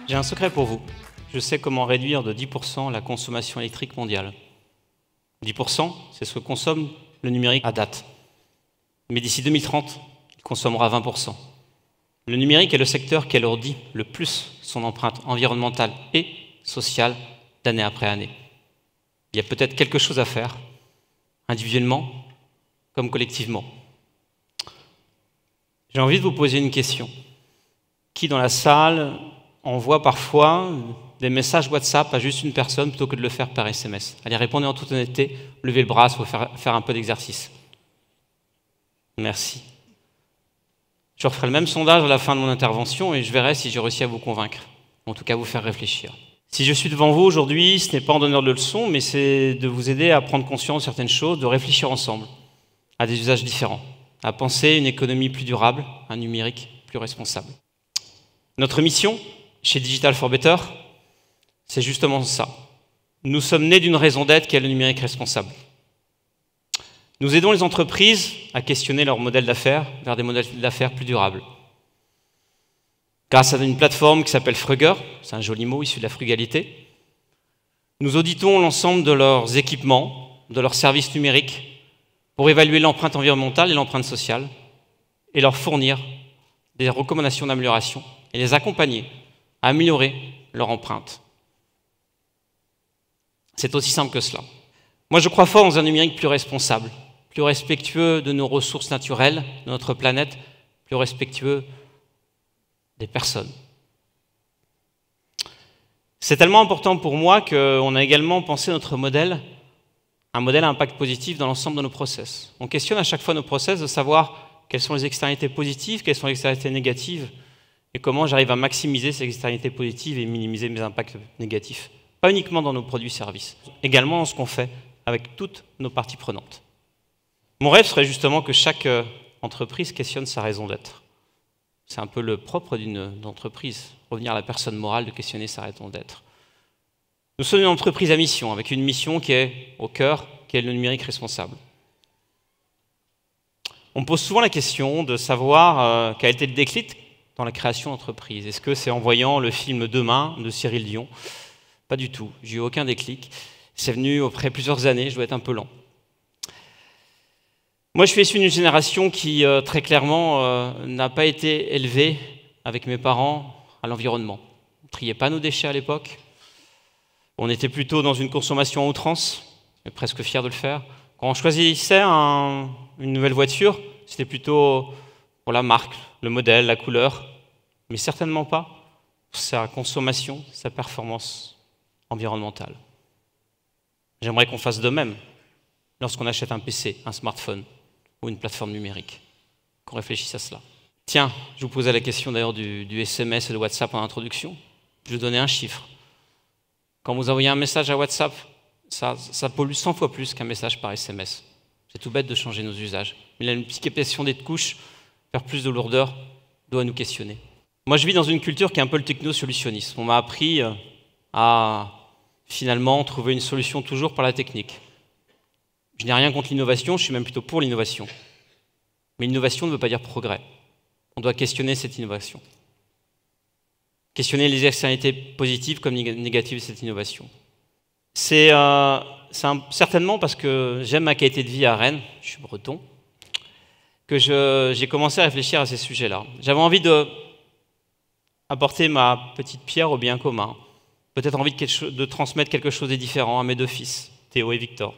J'ai un secret pour vous. Je sais comment réduire de 10% la consommation électrique mondiale. 10%, c'est ce que consomme le numérique à date. Mais d'ici 2030, il consommera 20%. Le numérique est le secteur qui alourdit le plus son empreinte environnementale et sociale d'année après année. Il y a peut-être quelque chose à faire, individuellement comme collectivement. J'ai envie de vous poser une question. Qui dans la salle envoie parfois des messages WhatsApp à juste une personne plutôt que de le faire par SMS? Allez, répondez en toute honnêteté, levez le bras, il faut faire un peu d'exercice. Merci. Je referai le même sondage à la fin de mon intervention et je verrai si j'ai réussi à vous convaincre, en tout cas vous faire réfléchir. Si je suis devant vous aujourd'hui, ce n'est pas en donneur de leçons, mais c'est de vous aider à prendre conscience de certaines choses, de réfléchir ensemble à des usages différents, à penser une économie plus durable, un numérique plus responsable. Notre mission, chez Digital for Better, c'est justement ça. Nous sommes nés d'une raison d'être qui est le numérique responsable. Nous aidons les entreprises à questionner leur modèle d'affaires vers des modèles d'affaires plus durables. Grâce à une plateforme qui s'appelle Frugger, c'est un joli mot issu de la frugalité, nous auditons l'ensemble de leurs équipements, de leurs services numériques, pour évaluer l'empreinte environnementale et l'empreinte sociale, et leur fournir des recommandations d'amélioration, et les accompagner à améliorer leur empreinte. C'est aussi simple que cela. Moi, je crois fort dans un numérique plus responsable, plus respectueux de nos ressources naturelles, de notre planète, plus respectueux des personnes. C'est tellement important pour moi qu'on a également pensé notre modèle, un modèle à impact positif dans l'ensemble de nos process. On questionne à chaque fois nos process de savoir quelles sont les externalités positives, quelles sont les externalités négatives, et comment j'arrive à maximiser ces externalités positives et minimiser mes impacts négatifs. Pas uniquement dans nos produits-services, également dans ce qu'on fait avec toutes nos parties prenantes. Mon rêve serait justement que chaque entreprise questionne sa raison d'être. C'est un peu le propre d'une entreprise, revenir à la personne morale de questionner sa raison d'être. Nous sommes une entreprise à mission, avec une mission qui est au cœur, qui est le numérique responsable. On me pose souvent la question de savoir quel a été le déclic dans la création d'entreprise. Est-ce que c'est en voyant le film Demain de Cyril Dion? Pas du tout, j'ai eu aucun déclic. C'est venu après plusieurs années, je dois être un peu lent. Moi, je suis issu d'une génération qui, très clairement, n'a pas été élevée avec mes parents à l'environnement. On ne triait pas nos déchets à l'époque. On était plutôt dans une consommation à outrance, mais presque fier de le faire. Quand on choisissait une nouvelle voiture, c'était plutôt pour la marque, le modèle, la couleur, mais certainement pas pour sa consommation, sa performance environnementale. J'aimerais qu'on fasse de même lorsqu'on achète un PC, un smartphone ou une plateforme numérique, qu'on réfléchisse à cela. Tiens, je vous posais la question d'ailleurs du SMS et de WhatsApp en introduction. Je vais donner un chiffre. Quand vous envoyez un message à WhatsApp, ça pollue 100 fois plus qu'un message par SMS. C'est tout bête de changer nos usages. Mais la multiplication des couches, faire plus de lourdeur, doit nous questionner. Moi, je vis dans une culture qui est un peu le techno-solutionnisme. On m'a appris à finalement trouver une solution toujours par la technique. Je n'ai rien contre l'innovation, je suis même plutôt pour l'innovation. Mais l'innovation ne veut pas dire progrès. On doit questionner cette innovation. Questionner les externalités positives comme négatives de cette innovation. C'est certainement parce que j'aime ma qualité de vie à Rennes, je suis breton, que j'ai commencé à réfléchir à ces sujets-là. J'avais envie d'apporter ma petite pierre au bien commun, peut-être envie de transmettre quelque chose de différent à mes deux fils, Théo et Victor.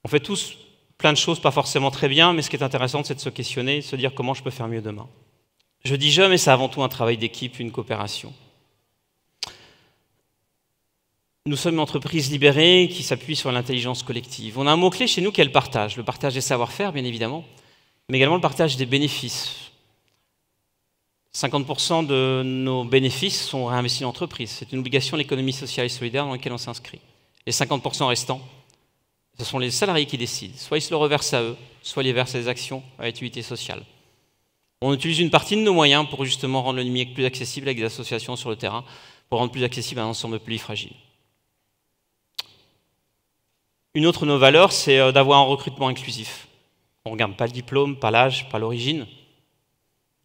On fait tous plein de choses, pas forcément très bien, mais ce qui est intéressant, c'est de se questionner, de se dire comment je peux faire mieux demain. Je dis je, mais c'est avant tout un travail d'équipe, une coopération. Nous sommes une entreprise libérée qui s'appuie sur l'intelligence collective. On a un mot-clé chez nous qui est le partage des savoir-faire, bien évidemment, mais également le partage des bénéfices. 50% de nos bénéfices sont réinvestis dans l'entreprise. C'est une obligation de l'économie sociale et solidaire dans laquelle on s'inscrit. Les 50% restants, ce sont les salariés qui décident. Soit ils se le reversent à eux, soit ils les versent à des actions à utilité sociale. On utilise une partie de nos moyens pour justement rendre le numérique plus accessible avec des associations sur le terrain, pour rendre plus accessible à un ensemble de pays fragiles. Une autre de nos valeurs, c'est d'avoir un recrutement inclusif. On ne regarde pas le diplôme, pas l'âge, pas l'origine.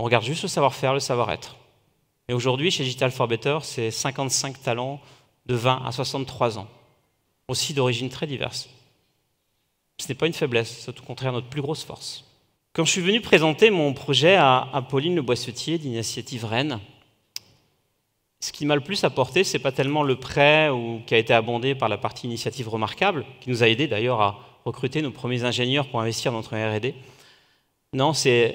On regarde juste le savoir-faire, le savoir-être. Et aujourd'hui, chez Digital for Better, c'est 55 talents de 20 à 63 ans, aussi d'origines très diverses. Ce n'est pas une faiblesse, c'est au contraire notre plus grosse force. Quand je suis venu présenter mon projet à Pauline Le Boissetier d'Initiative Rennes, ce qui m'a le plus apporté, ce n'est pas tellement le prêt qui a été abondé par la partie Initiative Remarquable, qui nous a aidé d'ailleurs à recruter nos premiers ingénieurs pour investir dans notre R&D. Non, elle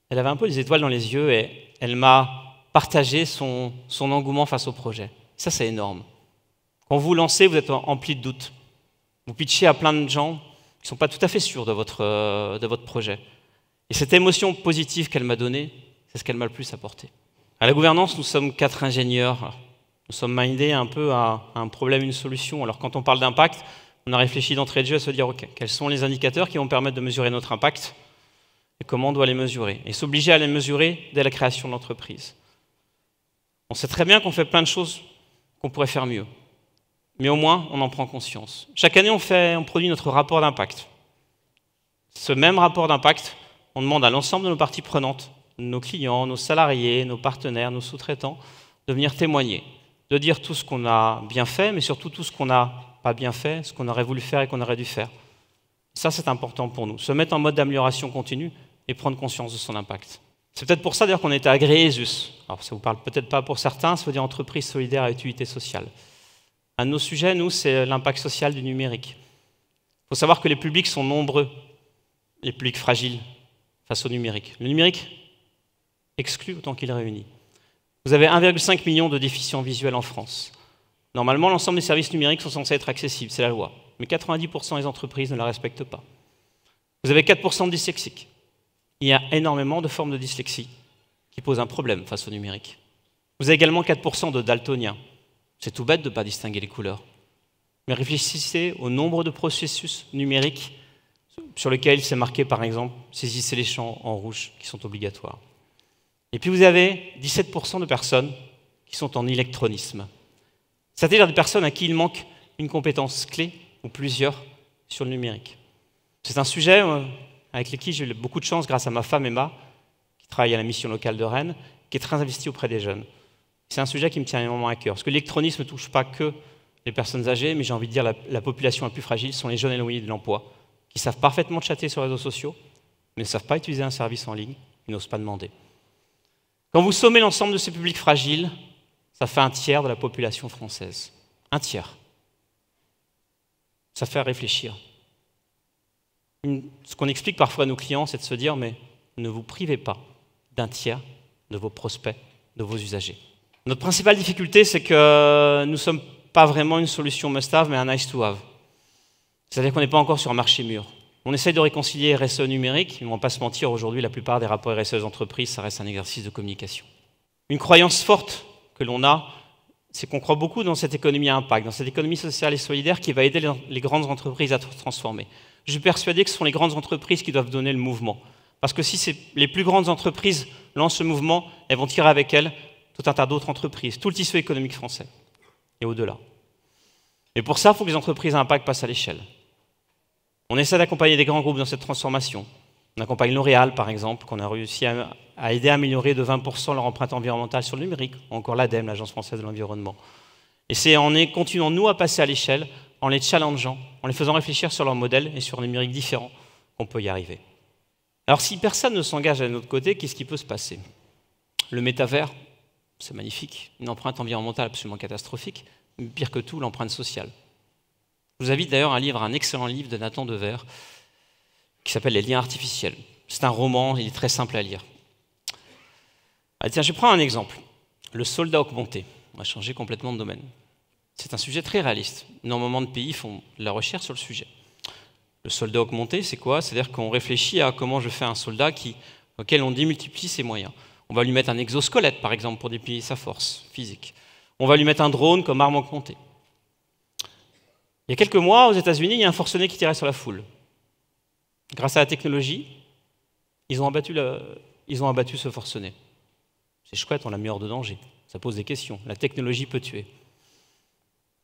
avait un peu les étoiles dans les yeux et elle m'a partagé son engouement face au projet. Ça, c'est énorme. Quand vous lancez, vous êtes empli de doutes. Vous pitchez à plein de gens qui ne sont pas tout à fait sûrs de votre projet. Et cette émotion positive qu'elle m'a donnée, c'est ce qu'elle m'a le plus apporté. À la gouvernance, nous sommes 4 ingénieurs. Nous sommes mindés un peu à un problème, une solution. Alors quand on parle d'impact, on a réfléchi d'entrée de jeu à se dire, OK, quels sont les indicateurs qui vont permettre de mesurer notre impact et comment on doit les mesurer. Et s'obliger à les mesurer dès la création de l'entreprise. On sait très bien qu'on fait plein de choses qu'on pourrait faire mieux. Mais au moins, on en prend conscience. Chaque année, on produit notre rapport d'impact. Ce même rapport d'impact, on demande à l'ensemble de nos parties prenantes, nos clients, nos salariés, nos partenaires, nos sous-traitants, de venir témoigner, de dire tout ce qu'on a bien fait, mais surtout tout ce qu'on n'a pas bien fait, ce qu'on aurait voulu faire et qu'on aurait dû faire. Ça, c'est important pour nous. Se mettre en mode d'amélioration continue et prendre conscience de son impact. C'est peut-être pour ça d'ailleurs qu'on a été agréé ESUS. Alors ça vous parle peut-être pas pour certains, ça veut dire entreprise solidaire à utilité sociale. Un de nos sujets, nous, c'est l'impact social du numérique. Il faut savoir que les publics sont nombreux, les publics fragiles face au numérique. Le numérique exclut autant qu'il réunit. Vous avez 1,5 million de déficients visuels en France. Normalement, l'ensemble des services numériques sont censés être accessibles, c'est la loi. Mais 90% des entreprises ne la respectent pas. Vous avez 4% de dyslexiques. Il y a énormément de formes de dyslexie qui posent un problème face au numérique. Vous avez également 4% de daltoniens. C'est tout bête de ne pas distinguer les couleurs. Mais réfléchissez au nombre de processus numériques sur lesquels c'est marqué, par exemple, saisissez les champs en rouge qui sont obligatoires. Et puis vous avez 17% de personnes qui sont en illectronisme. C'est-à-dire des personnes à qui il manque une compétence clé ou plusieurs sur le numérique. C'est un sujet avec lequel j'ai eu beaucoup de chance grâce à ma femme Emma, qui travaille à la mission locale de Rennes, qui est très investie auprès des jeunes. C'est un sujet qui me tient énormément à cœur, parce que l'électronisme ne touche pas que les personnes âgées, mais j'ai envie de dire la population la plus fragile sont les jeunes éloignés de l'emploi, qui savent parfaitement chatter sur les réseaux sociaux, mais ne savent pas utiliser un service en ligne, ils n'osent pas demander. Quand vous sommez l'ensemble de ces publics fragiles, ça fait 1/3 de la population française. 1/3. Ça fait réfléchir. Ce qu'on explique parfois à nos clients, c'est de se dire, mais ne vous privez pas d'1/3 de vos prospects, de vos usagers. Notre principale difficulté, c'est que nous ne sommes pas vraiment une solution must-have, mais un nice-to-have. C'est-à-dire qu'on n'est pas encore sur un marché mûr. On essaye de réconcilier RSE numérique, mais on ne va pas se mentir, aujourd'hui, la plupart des rapports RSE des entreprises, ça reste un exercice de communication. Une croyance forte que l'on a, c'est qu'on croit beaucoup dans cette économie à impact, dans cette économie sociale et solidaire qui va aider les grandes entreprises à se transformer. Je suis persuadé que ce sont les grandes entreprises qui doivent donner le mouvement. Parce que si les plus grandes entreprises lancent ce mouvement, elles vont tirer avec elles tout un tas d'autres entreprises, tout le tissu économique français, et au-delà. Et pour ça, il faut que les entreprises à impact passent à l'échelle. On essaie d'accompagner des grands groupes dans cette transformation. On accompagne L'Oréal, par exemple, qu'on a réussi à aider à améliorer de 20% leur empreinte environnementale sur le numérique, ou encore l'ADEME, l'Agence française de l'environnement. Et c'est en continuant, nous, à passer à l'échelle, en les challengeant, en les faisant réfléchir sur leur modèle et sur un numérique différent, qu'on peut y arriver. Alors si personne ne s'engage à notre côté, qu'est-ce qui peut se passer? Le métavers, c'est magnifique, une empreinte environnementale absolument catastrophique, mais pire que tout, l'empreinte sociale. Je vous invite d'ailleurs à lire un excellent livre de Nathan Devers qui s'appelle Les liens artificiels. C'est un roman, il est très simple à lire. Ah, tiens, je prends un exemple. Le soldat augmenté. On va changer complètement de domaine. C'est un sujet très réaliste. Énormément de pays font de la recherche sur le sujet. Le soldat augmenté, c'est quoi? C'est-à-dire qu'on réfléchit à comment je fais un soldat auquel on démultiplie ses moyens. On va lui mettre un exosquelette, par exemple, pour déplier sa force physique. On va lui mettre un drone comme arme augmentée. Il y a quelques mois, aux États-Unis, il y a un forcené qui tirait sur la foule. Grâce à la technologie, ils ont abattu ce forcené. C'est chouette, on l'a mis hors de danger. Ça pose des questions. La technologie peut tuer.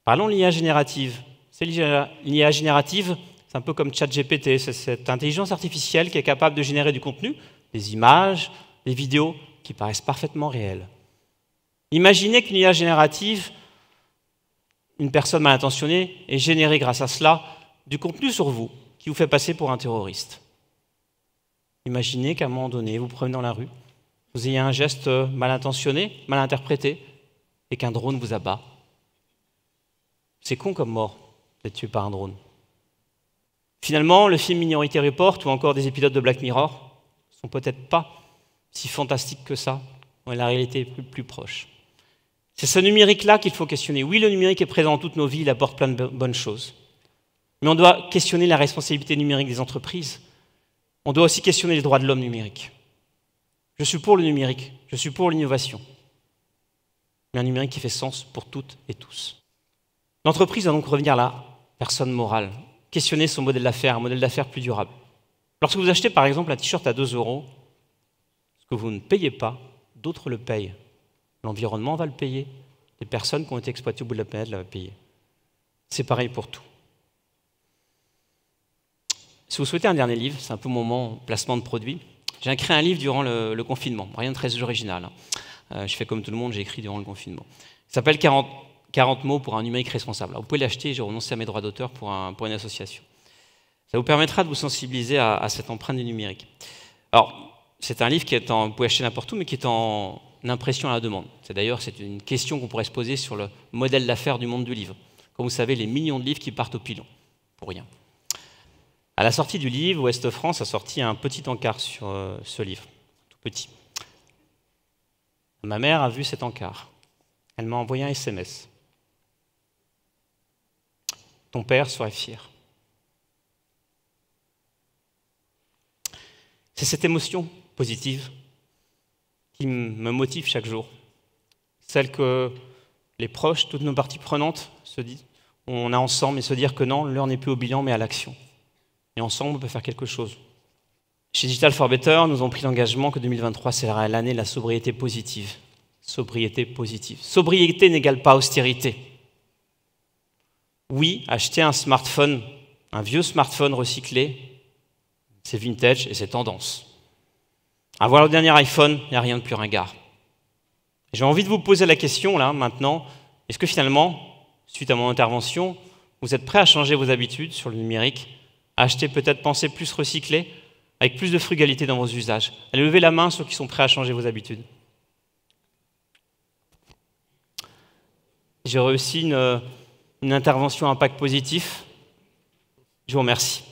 Parlons de l'IA générative. L'IA générative, c'est un peu comme ChatGPT. C'est cette intelligence artificielle qui est capable de générer du contenu, des images, des vidéos qui paraissent parfaitement réelles. Imaginez qu'une IA générative, une personne mal intentionnée, ait généré grâce à cela du contenu sur vous qui vous fait passer pour un terroriste. Imaginez qu'à un moment donné, vous promenez dans la rue, vous ayez un geste mal intentionné, mal interprété, et qu'un drone vous abat. C'est con comme mort d'être tué par un drone. Finalement, le film Minority Report ou encore des épisodes de Black Mirror sont peut-être pas si fantastiques que ça, mais la réalité est plus proche. C'est ce numérique-là qu'il faut questionner. Oui, le numérique est présent dans toutes nos vies, il apporte plein de bonnes choses. Mais on doit questionner la responsabilité numérique des entreprises. On doit aussi questionner les droits de l'homme numérique. Je suis pour le numérique, je suis pour l'innovation. Mais un numérique qui fait sens pour toutes et tous. L'entreprise doit donc revenir à la personne morale, questionner son modèle d'affaires, un modèle d'affaires plus durable. Lorsque vous achetez par exemple un t-shirt à 2 €, ce que vous ne payez pas, d'autres le payent. L'environnement va le payer, les personnes qui ont été exploitées au bout de la planète vont le payer. C'est pareil pour tout. Si vous souhaitez un dernier livre, c'est un peu mon moment placement de produit. J'ai écrit un livre durant le confinement, rien de très original. Je fais comme tout le monde, j'ai écrit durant le confinement. Il s'appelle 40 mots pour un numérique responsable. Alors, vous pouvez l'acheter, j'ai renoncé à mes droits d'auteur pour une association. Ça vous permettra de vous sensibiliser à cette empreinte du numérique. Alors, c'est un livre vous pouvez acheter n'importe où, mais qui est en impression à la demande. C'est une question qu'on pourrait se poser sur le modèle d'affaires du monde du livre. Comme vous savez, les millions de livres qui partent au pilon, pour rien. À la sortie du livre, Ouest France a sorti un petit encart sur ce livre, tout petit. Ma mère a vu cet encart. Elle m'a envoyé un SMS. Ton père serait fier. C'est cette émotion positive qui me motive chaque jour. Celle que les proches, toutes nos parties prenantes, on a ensemble et se dire que non, l'heure n'est plus au bilan mais à l'action. Et ensemble, on peut faire quelque chose. Chez Digital for Better, nous avons pris l'engagement que 2023 sera l'année de la sobriété positive. Sobriété positive. Sobriété n'égale pas austérité. Oui, acheter un smartphone, un vieux smartphone recyclé, c'est vintage et c'est tendance. Avoir le dernier iPhone, il n'y a rien de plus ringard. J'ai envie de vous poser la question, là, maintenant, est-ce que finalement, suite à mon intervention, vous êtes prêts à changer vos habitudes sur le numérique, à acheter peut-être penser plus recyclé, avec plus de frugalité dans vos usages? Allez lever la main ceux qui sont prêts à changer vos habitudes. J'ai réussi une intervention à impact positif. Je vous remercie.